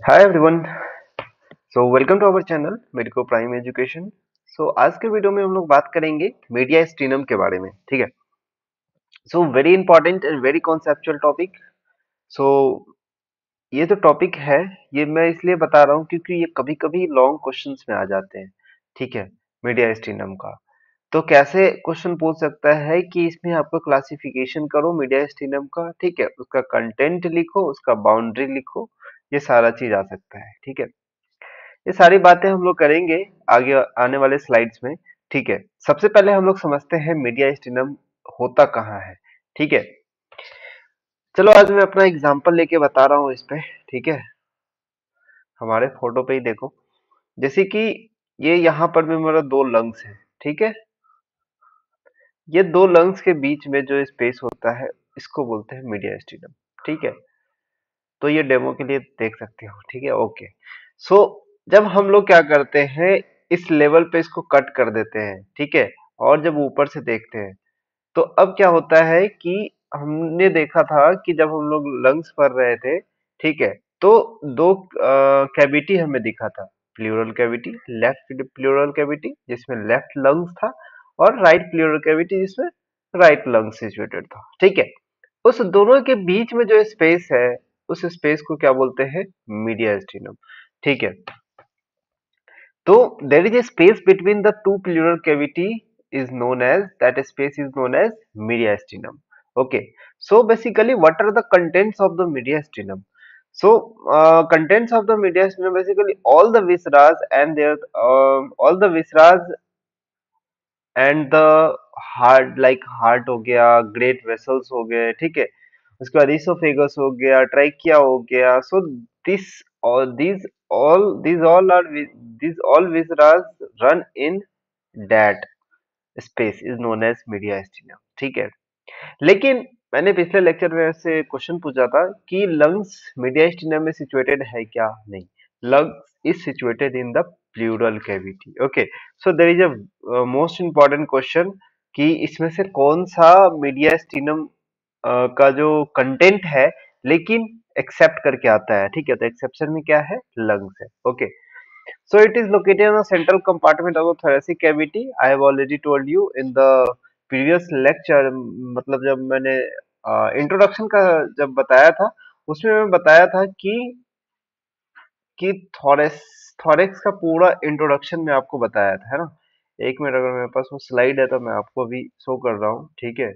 Hi everyone. Welcome to our channel medico prime education. आज के video में हम लोग बात करेंगे मीडिया स्टीनम के बारे में। ठीक है। Very important and very conceptual topic. So ये जो टॉपिक है ये मैं इसलिए बता रहा हूँ क्योंकि ये कभी कभी लॉन्ग क्वेश्चंस में आ जाते हैं। ठीक है। मीडिया स्टीनम का तो कैसे क्वेश्चन पूछ सकता है कि इसमें आपको क्लासिफिकेशन करो मीडिया स्टीनम का। ठीक है। उसका कंटेंट लिखो, उसका बाउंड्री लिखो, ये सारा चीज आ सकता है। ठीक है। ये सारी बातें हम लोग करेंगे आगे आने वाले स्लाइड्स में। ठीक है। सबसे पहले हम लोग समझते हैं मीडिया स्टीनम होता कहाँ है। ठीक है। चलो आज मैं अपना एग्जांपल लेके बता रहा हूँ इस पे। ठीक है। हमारे फोटो पे ही देखो, जैसे कि ये यहाँ पर भी मेरा दो लंग्स है। ठीक है। ये दो लंग्स के बीच में जो स्पेस होता है इसको बोलते हैं मीडिया स्टीनम। ठीक है। तो ये डेमो के लिए देख सकते हो। ठीक है। ओके। सो जब हम लोग क्या करते हैं, इस लेवल पे इसको कट कर देते हैं। ठीक है। और जब ऊपर से देखते हैं तो अब क्या होता है कि हमने देखा था कि जब हम लोग लंग्स पढ़ रहे थे, ठीक है, तो दो कैविटी हमें दिखा था। Pleural cavity, left pleural cavity जिसमें लेफ्ट लंग्स था, और राइट प्लूरल कैविटी जिसमें राइट लंग सिचुएटेड था। ठीक है। उस दोनों के बीच में जो स्पेस है उस स्पेस को क्या बोलते हैं? मीडिया स्टीनम। ठीक है। तो there is a space between the two pleural cavity is known as, that space is known as mediastinum. Okay. So basically what are the contents of the mediastinum? Contents of the mediastinum basically all the viscera and their all the viscera and the heart, like heart हो गया, great vessels हो गए। ठीक है। उसके बाद oesophagus हो गया, ट्राइकिया हो गया। सो दिस और these all viscera run in that space is known as mediastinum। ठीक है। लेकिन मैंने पिछले लेक्चर में से क्वेश्चन पूछा था कि लंग्स मीडियास्टिनम में सिचुएटेड है क्या? नहीं, lungs is situated in the pleural cavity. Okay. So there is a most important question कि इसमें से कौन सा मीडियास्टिनम का जो कंटेंट है लेकिन एक्सेप्ट करके आता है। ठीक है। तो एक्सेप्शन में क्या है? लंग्स है। Okay. So it is located in the central compartment of the thoracic cavity. I have already told you in the previous lecture। मतलब जब मैंने इंट्रोडक्शन का जब बताया था उसमें मैं बताया था कि थॉरेक्स का पूरा इंट्रोडक्शन में आपको बताया था, है ना। एक मिनट, अगर मेरे पास वो स्लाइड है तो मैं आपको अभी शो कर रहा हूँ। ठीक है।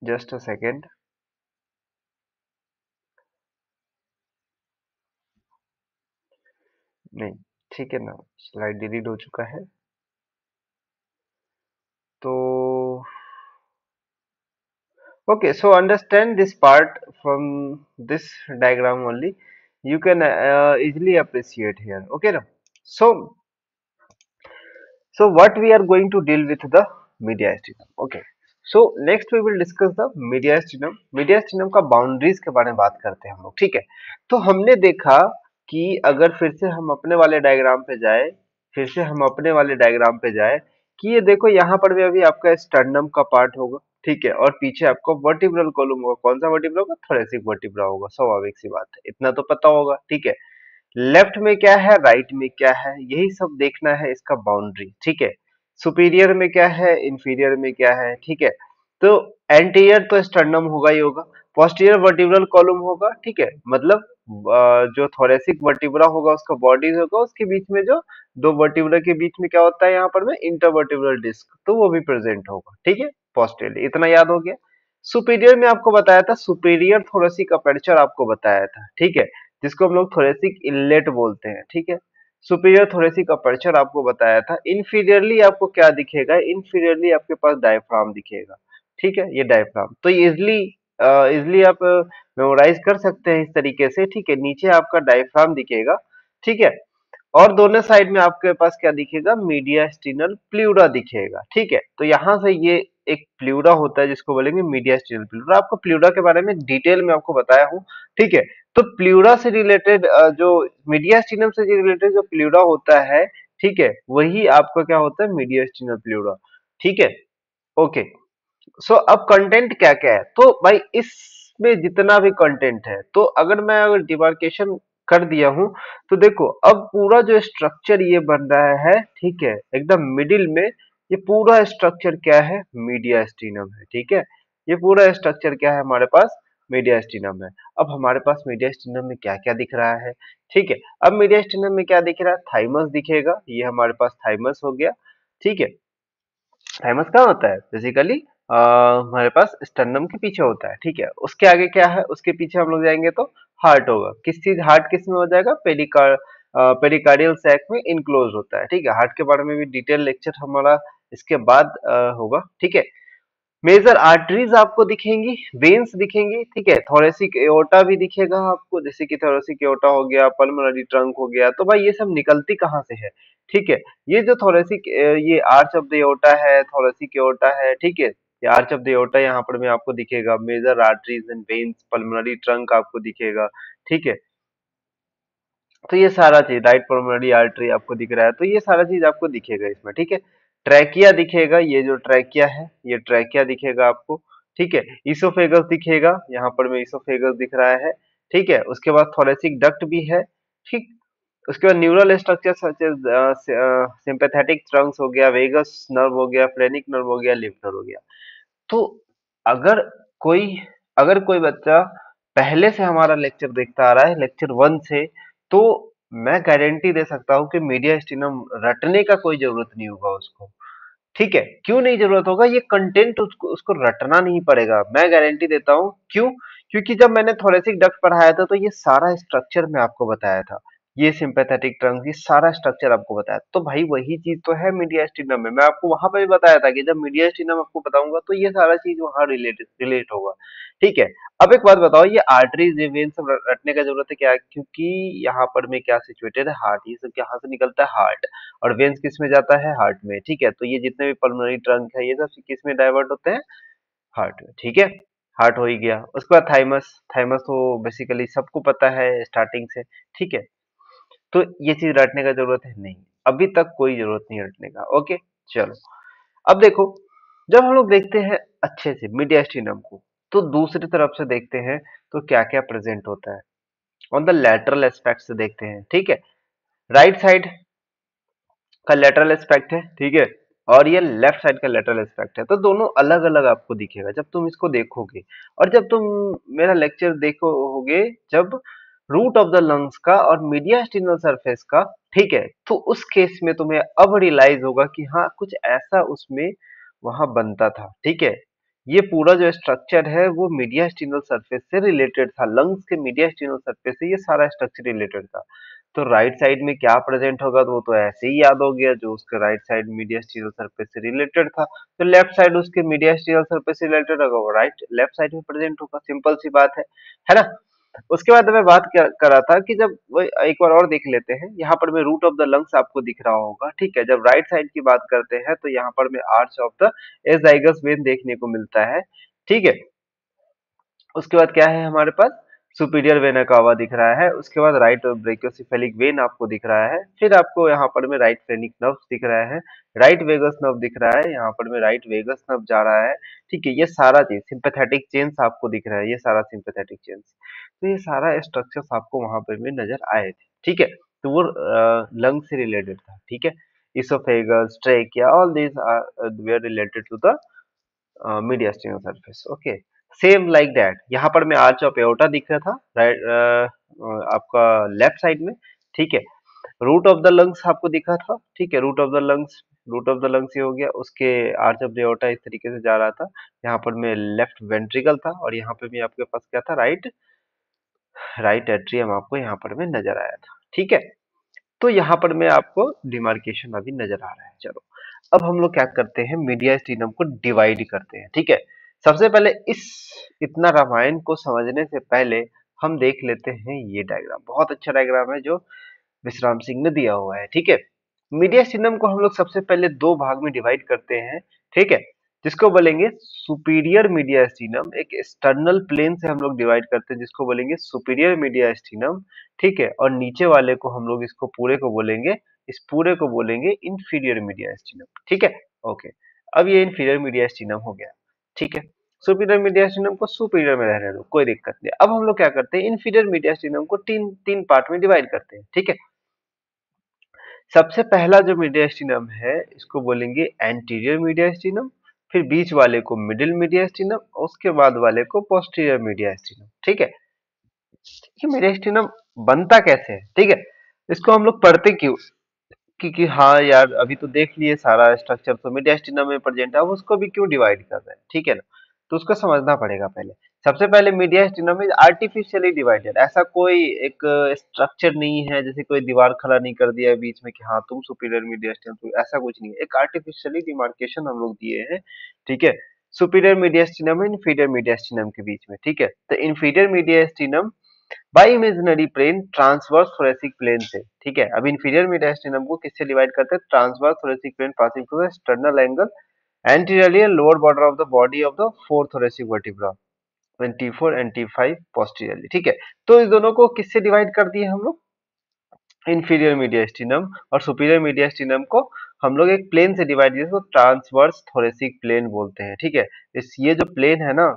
Just a second. नहीं, ठीक है ना, स्लाइड डिलीट हो चुका है। तो okay, so understand this part from this diagram only. You can easily appreciate here. Okay, now. So, so what we are going to deal with the mediastinum. Okay. So next we will discuss the mediastinum. Mediastinum का boundaries के बारे में बात करते हैं हम लोग। ठीक है। तो हमने देखा कि अगर फिर से हम अपने वाले डायग्राम पे जाए, कि ये देखो यहाँ पर भी अभी आपका स्टर्नम का पार्ट होगा। ठीक है। और पीछे आपको वर्टिब्रल कॉलम होगा। कौन सा वर्टिब्रा होगा? थोरेसिक वर्टिब्रा होगा। स्वाभाविक सी बात है, इतना तो पता होगा। ठीक है। लेफ्ट में क्या है, राइट में क्या है, यही सब देखना है, इसका बाउंड्री। ठीक है। सुपीरियर में क्या है, इंफीरियर में क्या है। ठीक है। तो एंटीरियर तो स्टर्नम होगा ही होगा, पोस्टीरियर वर्टिब्रल कॉलम होगा। ठीक है। मतलब जो थोरेसिक वर्टिब्रा होगा उसका बॉडी होगा, उसके बीच में जो दो वर्टिब्रा के बीच में क्या होता है यहाँ पर में इंटरवर्टिब्रल डिस्क, तो वो भी प्रेजेंट होगा। ठीक है। पोस्टीरियर, इतना याद हो गया। सुपीरियर में आपको बताया था, सुपीरियर थोरेसिक अपर्चर आपको बताया था। ठीक है। जिसको हम लोग थोरेसिक इनलेट बोलते हैं। ठीक है। सुपीरियर थोरेसिक अपर्चर आपको बताया था। इंफीरियरली आपको क्या दिखेगा? इंफीरियरली आपके पास डायफ्राम दिखेगा। ठीक है। ये डायफ्राम तो इजली आप मेमोराइज कर सकते हैं इस तरीके से। ठीक है। नीचे आपका डायफ्राम दिखेगा। ठीक है। और दोनों साइड में आपके पास क्या दिखेगा? मीडियास्टिनल प्लूरा दिखेगा। ठीक है। तो यहां से ये एक प्लूरा होता है जिसको बोलेंगे मीडियास्टिनल प्लूरा। आपको प्लूरा के बारे में डिटेल में आपको बताया हूँ। ठीक है। तो प्लूरा से रिलेटेड जो मीडियास्टिनम से रिलेटेड जो प्लूरा होता है, ठीक है, वही आपका क्या होता है? Mediastinal pleura. ठीक है। ओके। सो अब कंटेंट क्या क्या है? तो भाई इसमें जितना भी कंटेंट है, तो अगर मैं डिमार्केशन कर दिया हूँ। तो देखो अब पूरा जो स्ट्रक्चर ये बन रहा है, ठीक है, एकदम मिडिल में ये पूरा स्ट्रक्चर क्या है, मीडिया स्टीनम है, ठीक है। ये पूरा स्ट्रक्चर क्या है हमारे पास, मीडिया स्टीनम है। अब हमारे पास मीडिया स्टीनम में क्या क्या दिख रहा है, ठीक है। अब मीडिया स्टीनम में क्या दिख रहा है, थाइमस दिखेगा, ये हमारे पास थाइमस हो गया, ठीक है। थाइमस कहाँ होता है, बेसिकली हमारे पास स्टर्नम के पीछे होता है, ठीक है। उसके आगे क्या है, उसके पीछे हम लोग जाएंगे तो हार्ट होगा। किस चीज, हार्ट किस में हो जाएगा, पेरिकार्डियल सैक में इनक्लोज होता है, ठीक है। हार्ट के बारे में भी डिटेल लेक्चर हमारा इसके बाद होगा, ठीक है। मेजर आर्टरीज आपको दिखेंगी, वेन्स दिखेंगी, ठीक है। थोरेसिक एओर्टा भी दिखेगा आपको, जैसे कि थोरेसिक एओर्टा हो गया, पल्मोनरी ट्रंक हो गया। तो भाई ये सब निकलती कहाँ से है, ठीक है। ये जो थोरेसिक, ये आर्च ऑफ द एओर्टा है, थोरेसिक एओर्टा है, ठीक है। ये आर्च ऑफ द एओर्टा यहाँ पर में आपको दिखेगा, major arteries and veins, pulmonary trunk आपको दिखेगा, ठीक है। तो ये सारा चीज, राइट पल्मोनरी आर्टरी आपको दिख रहा है, तो ये सारा चीज आपको दिखेगा इसमें, ठीक है। ट्रैकिया दिखेगा, ये जो ट्रैकिया है, ये ट्रैकिया दिखेगा आपको, ठीक है। इसोफेगस दिखेगा, यहाँ पर में इसोफेगस दिख रहा है, ठीक है। उसके बाद थोरेसिक डक्ट भी है, ठीक। उसके बाद neural structure such as sympathetic trunks हो गया, वेगस नर्व हो गया, फ्रेनिक नर्व हो गया, लिम्फ नर्व हो गया। तो अगर कोई अगर कोई बच्चा पहले से हमारा लेक्चर देखता आ रहा है, लेक्चर 1 से, तो मैं गारंटी दे सकता हूँ कि मीडिया स्टीनम रटने का कोई जरूरत नहीं होगा उसको, ठीक है। क्यों नहीं जरूरत होगा, ये कंटेंट उसको उसको रटना नहीं पड़ेगा, मैं गारंटी देता हूँ। क्यों? क्योंकि जब मैंने थोरेसिक डक्ट पढ़ाया था तो ये सारा स्ट्रक्चर मैं आपको बताया था, ये सिंपैथेटिक ट्रंक, ये सारा स्ट्रक्चर आपको बताया। तो भाई वही चीज तो है मीडिया स्टीनम में, मैं आपको वहां पे भी बताया था कि जब मीडिया स्टीनम आपको बताऊंगा तो ये सारा चीज वहां रिलेट होगा, ठीक है। अब एक बात बताओ, ये आर्टरीज, ये वेन सब रटने का जरूरत है क्या, क्योंकि यहाँ पर में क्या सिचुएटेड है, हार्ट, ये सब यहाँ से निकलता है हार्ट, और वेन्स किस में जाता है, हार्ट में, ठीक है। तो ये जितने भी पल्मोनरी ट्रंक है ये सब किस में डाइवर्ट होते हैं, हार्ट में, ठीक है। हार्ट हो ही गया। उसके बाद थाइमस, थाइमस तो बेसिकली सबको पता है स्टार्टिंग से, ठीक है। तो ये चीज रटने का जरूरत है नहीं, अभी तक कोई जरूरत नहीं रटने का, ओके। चलो अब देखो, जब हम लोग देखते हैं अच्छे से मीडियास्टिनम को, तो दूसरी तरफ से देखते हैं तो क्या क्या प्रेजेंट होता है, ऑन द लैटरल एस्पेक्ट से देखते हैं, ठीक है। राइट साइड का लेटरल एस्पेक्ट है, ठीक है, और ये लेफ्ट साइड का लेटरल एस्पेक्ट है, तो दोनों अलग अलग आपको दिखेगा जब तुम इसको देखोगे। और जब तुम मेरा लेक्चर देखोगे, जब रूट ऑफ द लंग्स का और मीडियास्टिनल सरफेस का, ठीक है, तो उस केस में तुम्हें अब रियलाइज होगा कि हाँ कुछ ऐसा उसमें वहां बनता था, ठीक है। ये पूरा जो स्ट्रक्चर है वो मीडियास्टिनल सरफेस से रिलेटेड था, लंग्स के मीडियास्टिनल सरफेस से ये सारा स्ट्रक्चर रिलेटेड था। तो राइट साइड में क्या प्रेजेंट होगा, तो वो तो ऐसे ही याद हो गया, जो उसके राइट साइड मीडियास्टिनल सरफेस से रिलेटेड था। तो लेफ्ट साइड उसके मीडियास्टिनल सरफेस से रिलेटेड होगा, वो राइट लेफ्ट साइड में प्रेजेंट होगा, सिंपल सी बात है ना। उसके बाद मैं बात कर रहा था कि जब वो एक बार और देख लेते हैं, यहाँ पर में रूट ऑफ द लंग्स आपको दिख रहा होगा, ठीक है। जब राइट साइड की बात करते हैं तो यहाँ पर में arch of the azygos when देखने को मिलता है, ठीक है। उसके बाद क्या है हमारे पास, सुपीरियर वेना कावा दिख रहा है। उसके बाद राइट ब्रेकियोसेफेलिक वेन आपको दिख रहा है। फिर आपको यहाँ पर में राइट फ्रेनिक नर्व दिख रहा है, राइट वेगस नर्व दिख रहा है, यहाँ पर में राइट वेगस नर्व जा रहा है, ठीक है। ये सारा चीज सिंपैथेटिक चेन्स आपको दिख रहा है, ये सारा सिंपैथेटिक चेन्स, तो ये सारा स्ट्रक्चर्स आपको वहां पर में नजर आए थे, ठीक है। तो वो लंग से रिलेटेड था, ठीक है। Oesophagus, trachea, all these are were related to the mediastinal surface, okay. Same like that यहाँ पर मैं आर्च ऑफ एओर्टा दिख रहा था, राइट, आपका लेफ्ट साइड में, ठीक है। रूट ऑफ द लंग्स आपको दिखा था, ठीक है। रूट ऑफ द लंग्स ये हो गया, उसके आर्च ऑफ द एओर्टा इस तरीके से जा रहा था। यहाँ पर में लेफ्ट वेंट्रिकल था, और यहाँ पे भी आपके पास क्या था, राइट राइट एट्रियम आपको यहाँ पर में नजर आया था, ठीक है। तो यहाँ पर मैं आपको डिमार्केशन अभी नजर आ रहा है। चलो अब हम लोग क्या करते हैं, मीडियास्टिनम को डिवाइड करते हैं, ठीक है। सबसे पहले इस इतना रामायण को समझने से पहले हम देख लेते हैं ये डायग्राम, बहुत अच्छा डायग्राम है जो विश्राम सिंह ने दिया हुआ है, ठीक है। मीडियास्टिनम को हम लोग सबसे पहले दो भाग में डिवाइड करते हैं, ठीक है। जिसको बोलेंगे सुपीरियर मीडियास्टिनम, एक एक्सटर्नल प्लेन से हम लोग डिवाइड करते हैं जिसको बोलेंगे सुपीरियर मीडियास्टिनम, ठीक है। और नीचे वाले को हम लोग इसको पूरे को बोलेंगे, इस पूरे को बोलेंगे इंफीरियर मीडियास्टिनम, ठीक है। ओके, अब ये इंफीरियर मीडियास्टिनम हो गया, ठीक है। सुपीरियर मीडियास्टिनम को सुपीरियर में रहने दो, कोई दिक्कत नहीं। अब हम लोग क्या करते हैं, इन्फीरियर मीडियास्टिनम को तीन तीन पार्ट में डिवाइड करते हैं, ठीक है। सबसे पहला जो मीडियास्टिनम है इसको बोलेंगे एंटीरियर मीडियास्टिनम, फिर बीच वाले को मिडिल मीडियास्टिनम, उसके बाद वाले को पोस्टीरियर मीडियास्टिनम, ठीक है। ये मीडियास्टिनम बनता कैसे है, ठीक है, इसको हम लोग पढ़ते क्यों, कि हाँ यार अभी तो देख लिए सारा स्ट्रक्चर तो मीडियास्टिनम में प्रेजेंट है, अब उसको भी क्यों डिवाइड कर रहे हैं, ठीक है ना। तो उसको समझना पड़ेगा पहले। सबसे पहले मीडियास्टिनम इज आर्टिफिशियली डिवाइडेड, ऐसा कोई एक स्ट्रक्चर नहीं है, जैसे कोई दीवार खड़ा नहीं कर दिया है बीच में कि हाँ तुम सुपीरियर मीडियास्टिनम, तो ऐसा कुछ नहीं है, एक आर्टिफिशियली डिमार्केशन हम लोग दिए हैं, ठीक है। सुपीरियर मीडियास्टिनम और इंफीरियर मीडियास्टिनम के बीच में, ठीक है। तो inferior mediastinum by imaginary plane transverse thoracic plane से, ठीक है। अब इंफीरियर मीडियास्टिनम को किससे डिवाइड करते हैं, transverse thoracic plane passing through the sternal angle anteriorly lower border of the body of the fourth thoracic vertebra when T4 and T5 posteriorly, ठीक है। तो इस दोनों को किससे डिवाइड कर दिए हम लोग, इंफीरियर मीडियास्टिनम और सुपीरियर मीडियास्टिनम को हम लोग एक प्लेन से डिवाइड किए तो ट्रांसवर्स थोरेसिक प्लेन बोलते हैं, ठीक है। इस ये जो प्लेन है ना,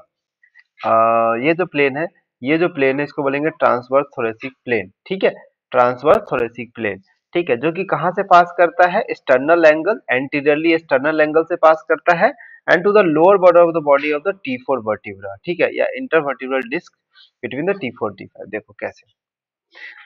ये जो प्लेन है, ये जो प्लेन है इसको बोलेंगे ट्रांसवर्स थोरेसिक प्लेन, ठीक है। ट्रांसवर्स थोरेसिक प्लेन, ठीक है, जो कि कहां से पास करता है, external angle anteriorly external angle से पास करता है and to the lower border of the body of the T4 vertebra, ठीक है, या intervertebral disc between the T4 T5। देखो कैसे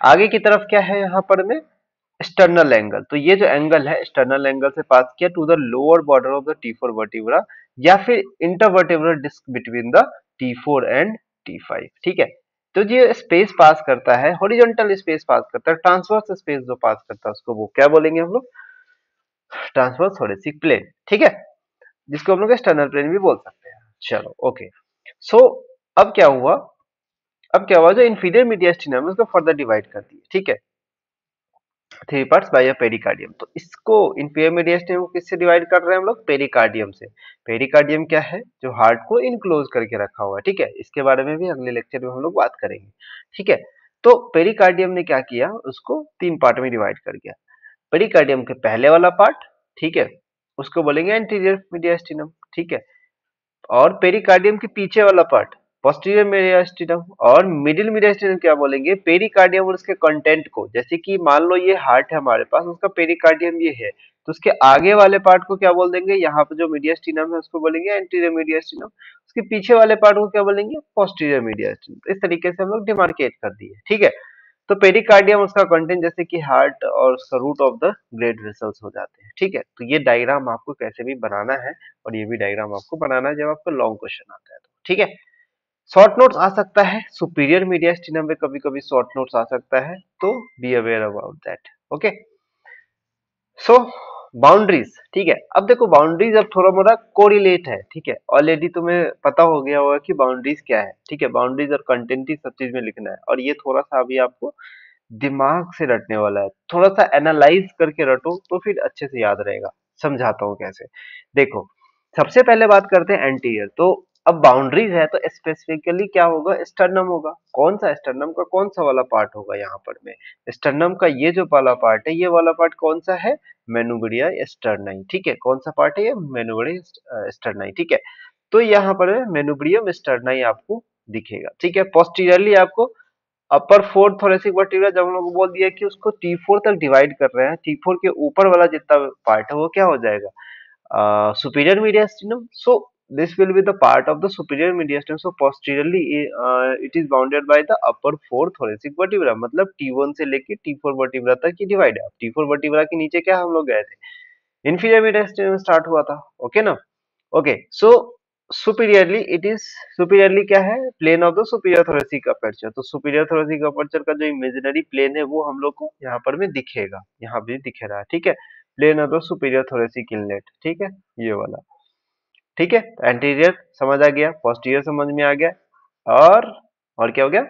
आगे की तरफ क्या है यहाँ पर में एक्सटर्नल एंगल, तो ये जो एंगल है एक्सटर्नल एंगल से पास किया to the lower border of the T4 vertebra या फिर intervertebral disc between the T4 and T5, ठीक है। तो ये स्पेस पास करता है, हॉरिजॉन्टल स्पेस पास करता है, ट्रांसवर्स स्पेस जो पास करता है उसको वो क्या बोलेंगे हम लोग, ट्रांसवर्स थोरेसिक प्लेन, ठीक है, जिसको हम लोग एक्सटर्नल प्लेन भी बोल सकते हैं। चलो ओके। सो अब क्या हुआ, अब क्या हुआ, जो इंफीरियर मीडियास्टिनम है उसको फर्दर डिवाइड कर दिए, ठीक है, थ्री पार्ट्स बाय पेरिकार्डियम। तो इसको इंफीरियर मीडियस्टियम को किससे डिवाइड कर रहे हैं हम लोग, पेरिकार्डियम से। पेरिकार्डियम क्या है, जो हार्ट को इनक्लोज करके रखा हुआ है, ठीक है। इसके बारे में भी अगले लेक्चर में हम लोग बात करेंगे, ठीक है। तो पेरिकार्डियम ने क्या किया, उसको तीन पार्ट में डिवाइड कर दिया। पेरिकार्डियम के पहले वाला पार्ट, ठीक है, उसको बोलेंगे एंटीरियर मीडियस्टिनम, ठीक है। और पेरिकार्डियम के पीछे वाला पार्ट पोस्टीरियर मेडियास्टिनम, और मिडिल मेडियास्टिनम क्या बोलेंगे, पेरिकार्डियम और उसके कंटेंट को, जैसे कि मान लो ये हार्ट है हमारे पास, उसका पेरिकार्डियम ये है, तो उसके आगे वाले पार्ट को क्या बोल देंगे, यहाँ पे जो मीडियास्टिनम है उसको बोलेंगे एंटीरियर मीडियास्टिनम, उसके पीछे वाले पार्ट को क्या बोलेंगे, पोस्टीरियर मीडियास्टिनम। इस तरीके से हम लोग डिमार्केट कर दिए, ठीक है। तो पेरिकार्डियम उसका कंटेंट जैसे कि हार्ट और उसका root of the great vessels हो जाते हैं, ठीक है। तो ये डायग्राम आपको कैसे भी बनाना है, और ये भी डायग्राम आपको बनाना है जब आपको लॉन्ग क्वेश्चन आता है तो, ठीक है। शॉर्ट नोट्स आ सकता है, सुपीरियर मीडियास्टिनम में कभी कभी शॉर्ट नोट्स आ सकता है, तो be aware about that, okay. So boundaries, ठीक है। अब देखो बाउंड्रीज अब थोड़ा मोड़ा कोरिलेट है, ठीक है, ऑलरेडी तुम्हें पता हो गया होगा कि बाउंड्रीज क्या है, ठीक है। बाउंड्रीज और कंटेंट ही सब चीज में लिखना है, और ये थोड़ा सा अभी आपको दिमाग से रटने वाला है, थोड़ा सा एनालाइज करके रटो तो फिर अच्छे से याद रहेगा। समझाता हूँ कैसे, देखो सबसे पहले बात करते हैं एंटीरियर। तो अब बाउंड्रीज है तो स्पेसिफिकली क्या होगा, स्टर्नम होगा। कौन सा स्टर्नम का कौन सा वाला पार्ट होगा यहाँ पर में, स्टर्नम का ये जो वाला पार्ट है, ये वाला पार्ट कौन सा है, मेनुब्रिया स्टर्नाई, ठीक है। कौन सा पार्ट है ये, मेनुब्रिया स्टर्नाई, ठीक है। तो यहाँ पर मेनुब्रियम स्टर्नाई आपको दिखेगा, ठीक है। पोस्टीरियरली आपको अपर फोर्थ थोरेसिक वर्टिब्रा, जब हम लोग बोल दिया कि उसको T4 तक डिवाइड कर रहे हैं, T4 के ऊपर वाला जितना पार्ट है वो क्या हो जाएगा, superior mediastinum. So this will be the part of the superior mediastinum, so posteriorly it is bounded by the upper four thoracic vertebra, मतलब T1 से लेके T4 वर्टिब्रा तक की डिवाइड है। T4 वर्टिब्रा के नीचे क्या हम लोग गए थे, inferior mediastinum स्टार्ट हुआ था, ओके ना। Okay so superiorly it is, superiorly क्या है, plane of the superior thoracic aperture. तो सुपीरियर थोरेसिक अपर्चर का जो इमेजिनरी प्लेन है वो हम लोग को यहाँ पर में दिखेगा, यहाँ भी दिख रहा है, ठीक है। Plane of the superior thoracic inlet, ठीक है, ये वाला, ठीक है। एंटीरियर समझ आ गया, पोस्टीरियर समझ में आ गया, और क्या हो गया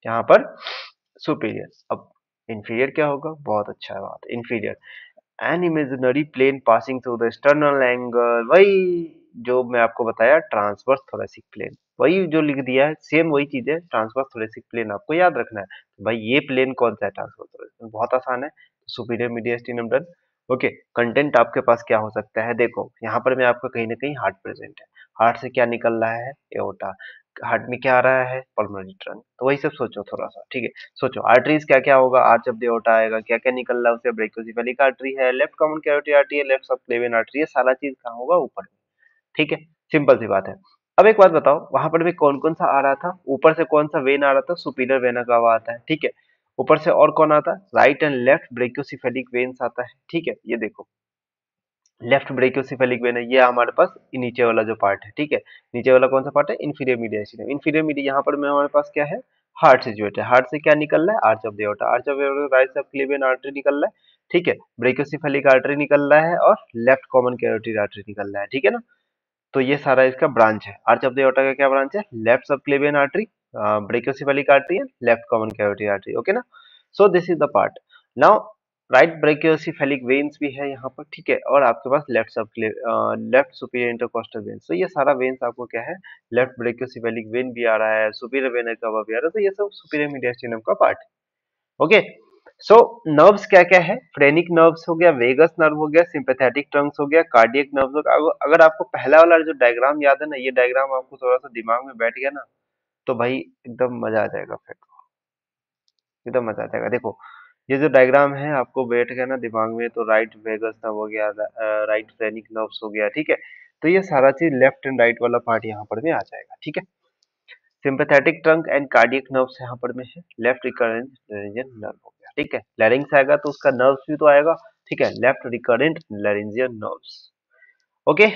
यहाँ पर, सुपीरियर। अब इंफीरियर क्या होगा, बहुत अच्छा बात, inferior an imaginary plane passing through the external angle, वही जो मैं आपको बताया ट्रांसवर्स थोरेसिक प्लेन, वही जो लिख दिया है सेम वही चीज है, ट्रांसवर्स थोरेसिक प्लेन आपको याद रखना है। तो भाई ये प्लेन कौन सा है, ट्रांसवर्स थोरेसिक, बहुत आसान है, सुपीरियर मीडियस्टिनम डन। ओके, कंटेंट आपके पास क्या हो सकता है, देखो यहाँ पर मैं आपका कहीं ना कहीं हार्ट प्रेजेंट है, हार्ट से क्या निकल रहा है, एओर्टा, हार्ट में क्या आ रहा है, पल्मोनरी ट्रंक, तो वही सब सोचो थोड़ा सा, ठीक है। सोचो आर्टरीज क्या क्या होगा, आर्च ऑफ द एओर्टा आएगा, क्या क्या निकल रहा है उससे, ब्रेकियोसेफेलिक आर्टरी है, लेफ्ट कॉमन कैरोटिड आर्टरी है, लेफ्ट सबक्लेवियन आर्टरी है, सारा चीज कहाँ होगा, ऊपर में, ठीक है। सिंपल सी बात है। अब एक बात बताओ, वहां पर भी कौन कौन सा आ रहा था, ऊपर से कौन सा वेन आ रहा था, सुपीरियर वेना कावा आता है, ठीक है। ऊपर से और कौन आता है, right and left brachiocephalic veins आता है, ठीक है। ये देखो लेफ्ट ब्रेकियोसेफेलिक वेन है, ये हमारे पास नीचे वाला जो पार्ट है, ठीक है। नीचे वाला कौन सा पार्ट है, इन्फीरियर मीडिया स्टीनम, इन्फीरियर मीडिया यहाँ पर में हमारे पास क्या है, हार्ट सिचुएट है, हार्ट से क्या निकल रहा है, arch of the aorta, arch of aorta right subclavian artery निकल रहा है, ठीक है। ब्रेकियोसेफेलिक आर्टरी निकल रहा है और लेफ्ट कॉमन कैरोटिड आर्टरी निकल रहा है, ठीक है ना। तो ये सारा इसका ब्रांच है, आर्च ऑफ द एओर्टा का क्या ब्रांच है, left subclavian artery, brachiocephalic artery and left common carotid artery, okay ना। So this is the part. Now right brachiocephalic veins भी है यहाँ पर, ठीक है। और आपके पास left sub left superior intercostal veins, तो ये सारा वेन्स आपको क्या है, लेफ्ट ब्रेकियोसेफेलिक वेन भी आ रहा है, सुपीरियर वेन का भी आ रहा है, तो ये सब सुपीरियर मीडियस्टिनम का पार्ट है, ओके। सो नर्व्स क्या क्या है, फ्रेनिक नर्व्स हो गया, वेगस नर्व हो गया, सिंपैथेटिक ट्रंक्स हो गया, कार्डियक नर्व्स हो गया। अगर आपको पहला वाला जो डायग्राम याद है ना, ये डायग्राम आपको थोड़ा सा दिमाग में बैठ गया ना, तो भाई एकदम मजा आ जाएगा, फिर एकदम मजा आ जाएगा। देखो ये जो डायग्राम है आपको बैठ गया ना दिमाग में, तो राइट वेगस नर्व हो गया, राइट फ्रेनिक नर्व्स हो गया, ठीक है। तो ये सारा चीज लेफ्ट एंड राइट वाला पार्ट यहाँ पर में आ जाएगा, ठीक है। Sympathetic trunk and cardiac nerves यहाँ पर में है, लेफ्ट रिकरेंट लैरिंजियन नर्व हो गया, ठीक है। लैरिंग्स आएगा तो उसका नर्व्स भी तो आएगा, ठीक है, left recurrent laryngeal nerves, okay.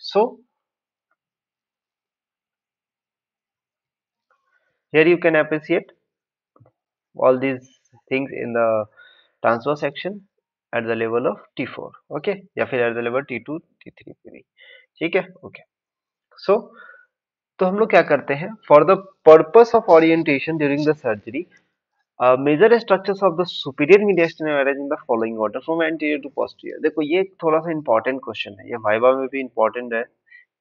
So here you can appreciate all these things in the transverse section at the level of T4, okay, या फिर at the level T2 T3 पे भी, ठीक है, ओके। सो तो हम लोग क्या करते हैं, for the purpose of orientation during the surgery, major structures of the superior mediastinum arrange in the following order from anterior to posterior. देखो ये थोड़ा सा इंपॉर्टेंट क्वेश्चन है, ये वाइवा में भी इंपॉर्टेंट है,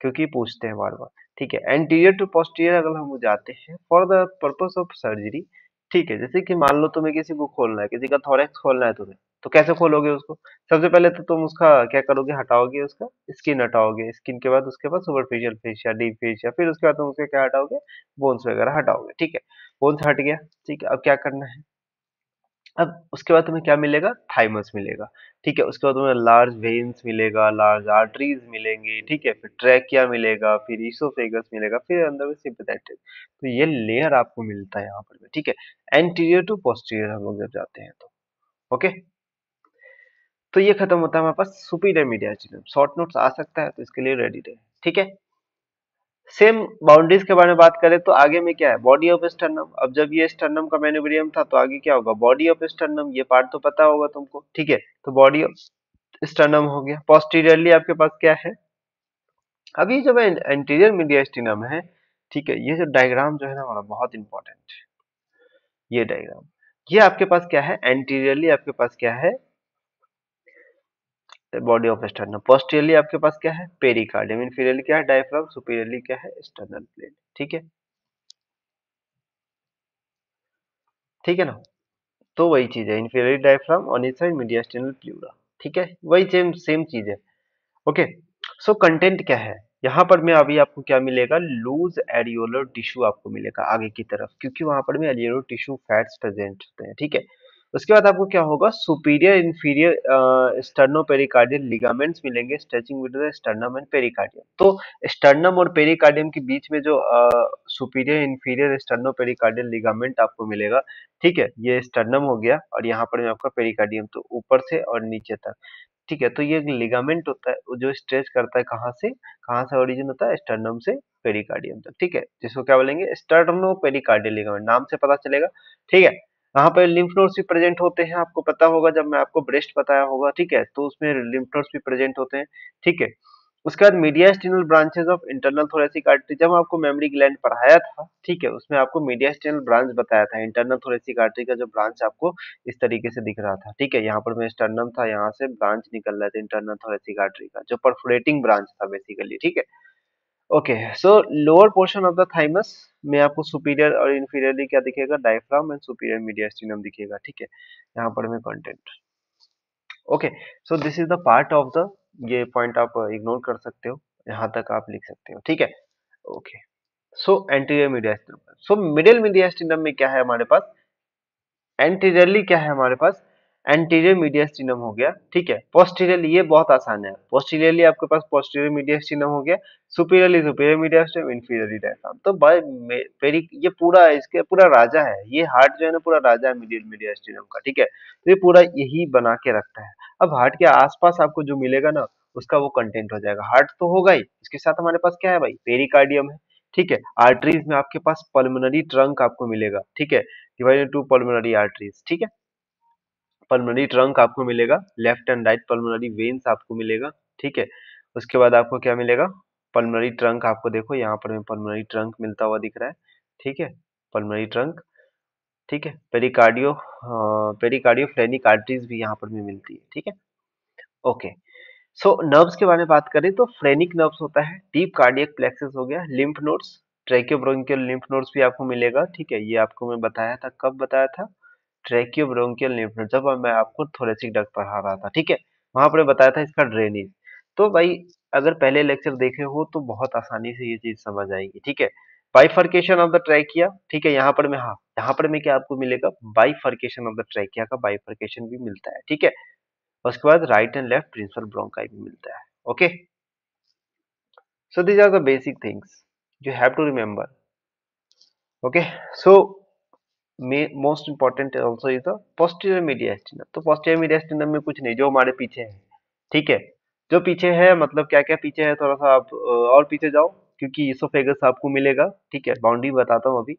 क्योंकि पूछते हैं बार बार, ठीक है। एंटीरियर टू पोस्टीरियर अगर हम जाते हैं for the purpose of surgery, ठीक है। जैसे कि मान लो तुम्हें किसी को खोलना है, किसी का थोरैक्स खोलना है तुम्हें, तो कैसे खोलोगे उसको, सबसे पहले तो तुम उसका क्या करोगे, हटाओगे उसका स्किन, हटाओगे स्किन के बाद उसके बाद सुपरफिशियल फेशिया, डीप फेशिया, फिर उसके बाद तुम उसके क्या हटाओगे, बोन्स वगैरह हटाओगे, ठीक है। बोन्स हट गया, ठीक है। अब क्या करना है, अब उसके बाद तुम्हें क्या मिलेगा, थाइमस मिलेगा, ठीक है। उसके बाद तुम्हें लार्ज वेन्स मिलेगा, लार्ज आर्टरीज मिलेंगी, ठीक है। फिर ट्रैकिया मिलेगा, फिर ईसोफेगस मिलेगा, फिर अंदर में सिंपैथेटिक, तो ये लेयर आपको मिलता है यहाँ पर, ठीक है। एंटीरियर टू पोस्टीरियर हम लोग जब जाते हैं तो, ओके। तो ये खत्म होता है हमारे पास सुपीरियर मीडियस्टिनम, शॉर्ट नोट्स आ सकता है तो इसके लिए रेडी रहे, ठीक है। सेम बाउंड्रीज के बारे में बात करें तो आगे में क्या है, बॉडी ऑफ स्टर्नम। अब जब ये स्टर्नम का मेनिब्रियम था तो आगे क्या होगा, बॉडी ऑफ स्टर्नम, ये पार्ट तो पता होगा तुमको, ठीक है। तो बॉडी ऑफ स्टर्नम हो गया। पोस्टीरियरली आपके पास क्या है, अब ये जब एंटीरियर मीडियस्टिनम है, ठीक है। ये जो डायग्राम जो है ना हमारा बहुत इंपॉर्टेंट है, ये डायग्राम, ये आपके पास क्या है, एंटीरियरली आपके पास क्या है, बॉडी ऑफ स्टर्नम। पोस्टीरियरली आपके पास क्या है, पेरिकार्डियम। इंफीरियरली क्या है, डायफ्राम। सुपीरियरली क्या है, स्टर्नल प्लेन, ठीक है, ठीक है ना। तो वही चीज है, inferior diaphragm on each side, mediastinal pleura, ठीक है, वही सेम सेम चीज है, ओके। सो कंटेंट क्या है, यहाँ पर में अभी आपको क्या मिलेगा, लूज एरियोलर टिश्यू आपको मिलेगा आगे की तरफ, क्योंकि वहां पर में एरियोलर टिश्यू फैट्स प्रेजेंट होते हैं, ठीक है। उसके बाद आपको क्या होगा, सुपीरियर इंफीरियर स्टर्नोपेरिकार्डियल लिगामेंट्स मिलेंगे stretching with the sternum and pericardium. तो स्टर्नम और पेरिकार्डियम के बीच में जो सुपीरियर इंफीरियर स्टर्नोपेरिकार्डियल लिगामेंट आपको मिलेगा, ठीक है। ये स्टर्नम हो गया और यहाँ पर में आपका पेरिकार्डियम, तो ऊपर से और नीचे तक, ठीक है। तो ये लिगामेंट होता है वो जो स्ट्रेच करता है, कहाँ से ओरिजिन होता है, स्टर्नम से पेरिकार्डियम तक, ठीक है। जिसको क्या बोलेंगे, स्टर्नो पेरिकार्डियल लिगामेंट, नाम से पता चलेगा, ठीक है। यहाँ पे लिम्फ नोड्स भी प्रेजेंट होते हैं, आपको पता होगा जब मैं आपको ब्रेस्ट बताया होगा, ठीक है। तो उसमें लिम्फ नोड्स भी प्रेजेंट होते हैं, ठीक है। उसके बाद mediastinal branches of internal thoracic artery, जब आपको मेमोरी ग्लैंड पढ़ाया था, ठीक है, उसमें आपको मीडियास्टिनल ब्रांच बताया था, इंटरनल थोरेसिक आर्टरी का जो ब्रांच आपको इस तरीके से दिख रहा था, ठीक है। यहाँ पर में स्टर्नम था, यहाँ से ब्रांच निकल रहा था इंटरनल थोरेसिक आर्टरी का, जो परफोरेटिंग ब्रांच था बेसिकली, ठीक है। Okay, so lower portion of the thymus में आपको सुपीरियर और इंफीरियरली क्या दिखेगा, डायफ्राम एंड सुपीरियर मीडियस्टिनम दिखेगा, ठीक है। यहाँ पर में content, okay, so this is the part of the, ये पॉइंट आप इग्नोर कर सकते हो, यहाँ तक आप लिख सकते हो, ठीक है। ओके, सो anterior media, so middle media में क्या है हमारे पास, एंटीरियरली क्या है हमारे पास, एंटीरियर मीडियस्टिनम हो गया, ठीक है। पोस्टीरियरली ये बहुत आसान है, पोस्टीरियरली आपके पास पोस्टीरियर मीडियस्टिनम हो गया, सुपीरियरली सुपीरियर मीडियस्टिनम, इंफीरियरली डायफ्राम। तो बाय पेरी ये पूरा इसके पूरा राजा है, ये हार्ट जो है ना पूरा राजा है मिडिल मीडियस्टिनम का, ठीक है। तो ये पूरा यही बना के रखता है। अब हार्ट के आसपास आपको जो मिलेगा ना उसका वो कंटेंट हो जाएगा, हार्ट तो होगा ही, इसके साथ हमारे पास क्या है भाई, पेरिकार्डियम है, ठीक है। आर्टरीज में आपके पास पल्मोनरी ट्रंक आपको मिलेगा, ठीक है, डिवाइडेड इनटू पल्मोनरी आर्टरीज, ठीक है। पल्मोनरी ट्रंक आपको मिलेगा, left and right pulmonary veins आपको मिलेगा, ठीक है। उसके बाद आपको क्या मिलेगा, पल्मोनरी ट्रंक आपको देखो यहाँ पर पल्मोनरी ट्रंक मिलता हुआ दिख रहा है, ठीक है, पल्मोनरी ट्रंक, ठीक है। पेरिकार्डियो फ्रेनिक आर्टरीज भी यहाँ पर भी मिलती है, ठीक है। ओके, सो नर्व्स के बारे में बात करें तो फ्रेनिक नर्व्स होता है, डीप कार्डियक प्लेक्सस हो गया, लिम्फ नोड्स, ट्रैकियोब्रोंकियल लिम्फ नोड्स भी आपको मिलेगा, ठीक है। ये आपको मैं बताया था, कब बताया था, ट्रैकियोब्रोंकियल लिम्फ नोड, जब मैं आपको थोरेसिक डक्ट पढ़ा रहा था, ठीक है, वहां पर बताया था इसका ड्रेनेज। तो भाई अगर पहले लेक्चर देखे हो तो बहुत आसानी से ये चीज समझ आएगी, ठीक है। बाइफर्केशन ऑफ द ट्रैकिया, ठीक है, यहाँ पर मैं, हाँ यहाँ पर मैं क्या आपको मिलेगा, बाइफर्केशन ऑफ द ट्रैकिया का बाइफर्केशन भी मिलता है, ठीक है। उसके बाद right and left principal bronchi भी मिलता है, okay. So these are the basic things you have to remember. Okay, so most important also is the posterior mediastinum. तो posterior mediastinum में कुछ नहीं, जो हमारे पीछे है, ठीक है। जो पीछे है मतलब क्या क्या पीछे है, थोड़ा सा आप और पीछे जाओ, क्योंकि इसोफेगस आपको मिलेगा, ठीक है। बाउंड्री बताता हूँ अभी,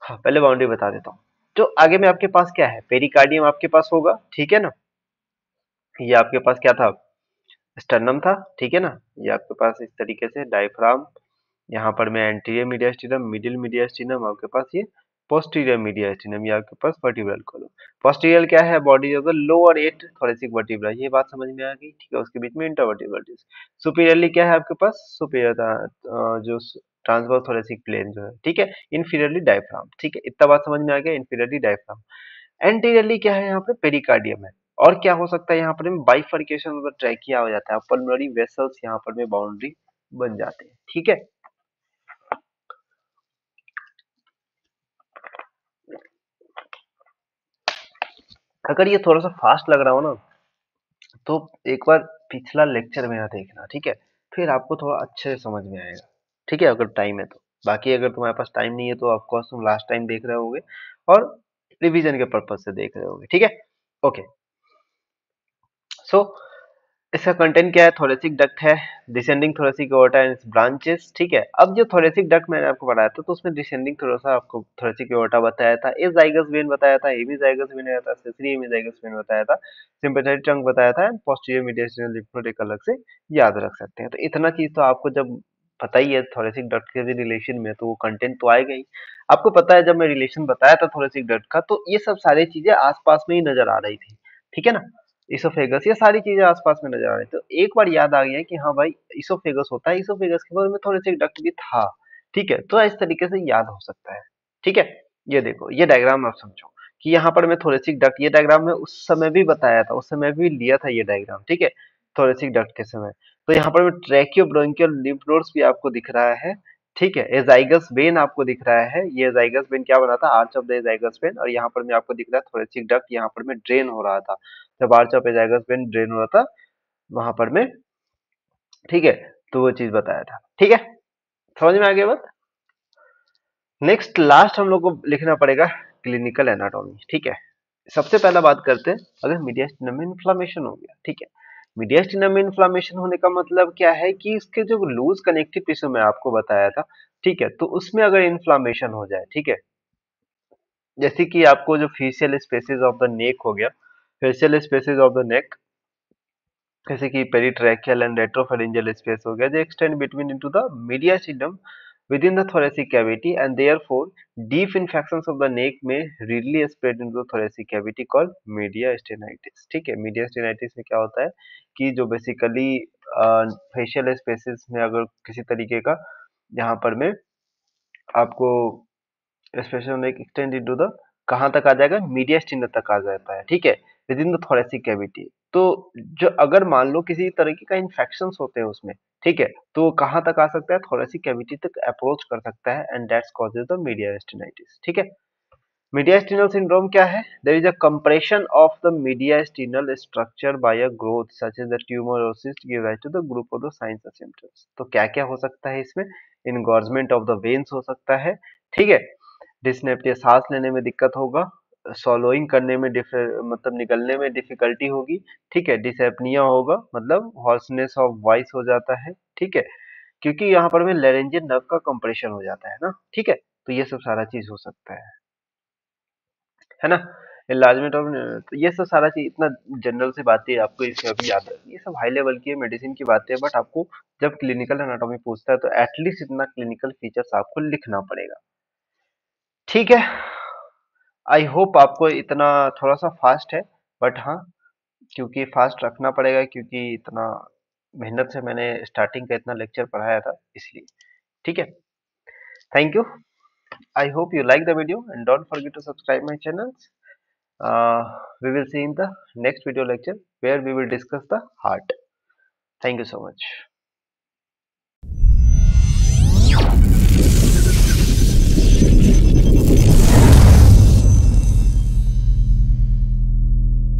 हाँ पहले बाउंड्री बता देता हूँ। जो आगे में आपके पास क्या है, पेरिकार्डियम आपके पास होगा, ठीक है ना। ये आपके पास क्या था, स्टर्नम था, ठीक है ना। ये आपके पास इस तरीके से डायफ्राम, यहाँ पर मैं एंटीरियर मीडियास्टिनम, मिडिल मीडियास्टिनम, आपके पास ये पोस्टीरियर मीडियास्टिनम, ये आपके पास वर्टिब्रल कॉलम। पोस्टीरियर क्या है, body of the lower 8 thoracic vertebra, ये बात समझ में आ गई, ठीक है। उसके बीच में इंटरवर्टिब्रल डिस्क। सुपीरियरली क्या है आपके पास, सुपीरियर जो ट्रांसवर्स थोरेसिक प्लेन जो है, ठीक है। इंफीरियरली डायफ्राम, ठीक है, इतना बात समझ में आ गया, इंफीरियरली डायफ्राम। एंटीरियरली क्या है यहाँ पे, पेरिकार्डियम है। और क्या हो सकता है यहाँ पर, बाइफर्केशन ऑफ द ट्रैकिया हो जाता है, पल्मोनरी वेसल्स यहाँ पर में बाउंड्री बन जाते हैं, ठीक है। अगर ये थोड़ा सा फास्ट लग रहा हो ना तो एक बार पिछला लेक्चर मेरा देखना, ठीक है, फिर आपको थोड़ा अच्छे से समझ में आएगा, ठीक है, अगर टाइम है तो। बाकी अगर तुम्हारे पास टाइम नहीं है तो ऑफकोर्स तुम लास्ट टाइम देख रहे होगे और रिवीजन के पर्पज से देख रहे होगे, ठीक है। ओके, सो इसका कंटेंट क्या है, थोरेसिक डक्ट है, descending thoracic aorta and branches, ठीक है। अब जो थोरेसिक डक्ट मैंने आपको बताया था तो उसमें डिसेंडिंग थोड़ा सा आपको थोरेसिक एओर्टा बताया था, ए जाइगस वेन बताया था, हेमिजाइगस वेन बताया था, सेसरी हेमिजाइगस वेन बताया था, सिंपैथेटिक ट्रंक बताया था, एंड पोस्टीरियर मीडियस्टिनल लिम्फ नोड एक अलग से याद रख सकते हैं। तो इतना चीज तो आपको जब पता ही है थोरेसिक डक्ट के रिलेशन में, तो वो कंटेंट तो आएगा ही। आपको पता है जब मैं रिलेशन बताया था थोरेसिक डक्ट का तो ये सब सारी चीजें आसपास में ही नजर आ रही थी, ठीक है ना। इसोफेगस, ये सारी चीजें आसपास में नजर आ रही, तो एक बार याद आ गया कि हाँ भाई इसोफेगस होता है, इसोफेगस के बाद में थोड़े से डक्ट भी था, ठीक है। तो इस तरीके से याद हो सकता है, ठीक है। ये देखो ये डायग्राम आप समझो कि यहाँ पर मैं थोरेसिक डक्ट, ये डायग्राम में उस समय भी बताया था, उस समय भी लिया था ये डायग्राम, ठीक है, थोरेसिक डक्ट के समय। तो यहाँ पर मैं ट्रैकियो ब्रोंकियल लिम्फ नोड्स भी आपको दिख रहा है, ठीक है। एजाइगस वेन आपको दिख रहा है, ये एजाइगस वेन क्या बना था, arch of the azygos when, और यहाँ पर मैं आपको दिख रहा है थोरेसिक डक्ट, यहाँ पर मैं ड्रेन हो रहा था, जब arch of azygos when drain हो रहा था वहां पर मैं, ठीक है। तो वो चीज बताया था, ठीक है, समझ में आ गया बात। नेक्स्ट लास्ट हम लोग को लिखना पड़ेगा क्लिनिकल एनाटॉमी, ठीक है। सबसे पहला बात करते हैं, अगर मीडियास्टिनम में इन्फ्लामेशन हो गया, ठीक है। मीडियास्टिनम में इन्फ्लामेशन होने का मतलब क्या है कि इसके जो लूज कनेक्टिव टिश्यू में आपको बताया था, ठीक है, तो उसमें अगर इन्फ्लामेशन हो जाए, ठीक है, जैसे कि आपको जो facial spaces of the neck हो गया, facial spaces of the neck, जैसे कि पेरिट्रैकियल एंड रेट्रोफेरिंजियल स्पेस हो गया, जो extend between into the mediastinum within the thoracic cavity, and therefore deep infections of the neck may readily spread into the thoracic cavity called mediastinitis, ठीक है। mediastinitis में क्या होता है कि जो बेसिकली फेशियल स्पेसेस में अगर किसी तरीके का यहाँ पर में आपको special neck extend into the कहाँ तक आ जाएगा, मीडियस्टिनम तक आ जाता है, ठीक है, with in the thoracic cavity. तो जो अगर मान लो किसी तरीके का इन्फेक्शन होते हैं उसमें, ठीक है, तो वो कहाँ तक आ सकता है, थोरेसिक कैविटी तक अप्रोच कर सकता है, एंड दैट्स कॉजेज द मीडियास्टिनाइटिस, ठीक है। Mediastinal syndrome क्या है? There is a compression of the mediastinal structure by a growth such as the tumor or cyst give rise to the group of the signs and symptoms. तो क्या क्या हो सकता है इसमें? Engorgement of the veins हो सकता है, ठीक है, डिस्नेप्टिया, सांस लेने में दिक्कत होगा, swallowing करने में मतलब निगलने में डिफिकल्टी होगी, ठीक है, डिसएपनिया होगा, मतलब हॉर्सनेस ऑफ वॉइस हो जाता है, ठीक है, क्योंकि यहाँ पर में लेरेंजियल नर्व का कंप्रेशन हो जाता है ना, ठीक है, तो ये सब सारा चीज हो सकता है ना। इलाजमेंट ऑफ, तो ये सब सारा चीज इतना जनरल से बातें आपको इससे अभी याद है, ये सब हाई लेवल की मेडिसिन की बातें हैं, बट आपको जब क्लिनिकल एनाटॉमी पूछता है तो एटलीस्ट इतना क्लिनिकल फीचर्स आपको लिखना पड़ेगा, ठीक है। आई होप आपको इतना थोड़ा सा फास्ट है, बट हाँ, क्योंकि फास्ट रखना पड़ेगा, क्योंकि इतना मेहनत से मैंने स्टार्टिंग का इतना लेक्चर पढ़ाया था इसलिए, ठीक है। Thank you. I hope you like the video and don't forget to subscribe my channel. We will see in the next video lecture where we will discuss the heart. Thank you so much.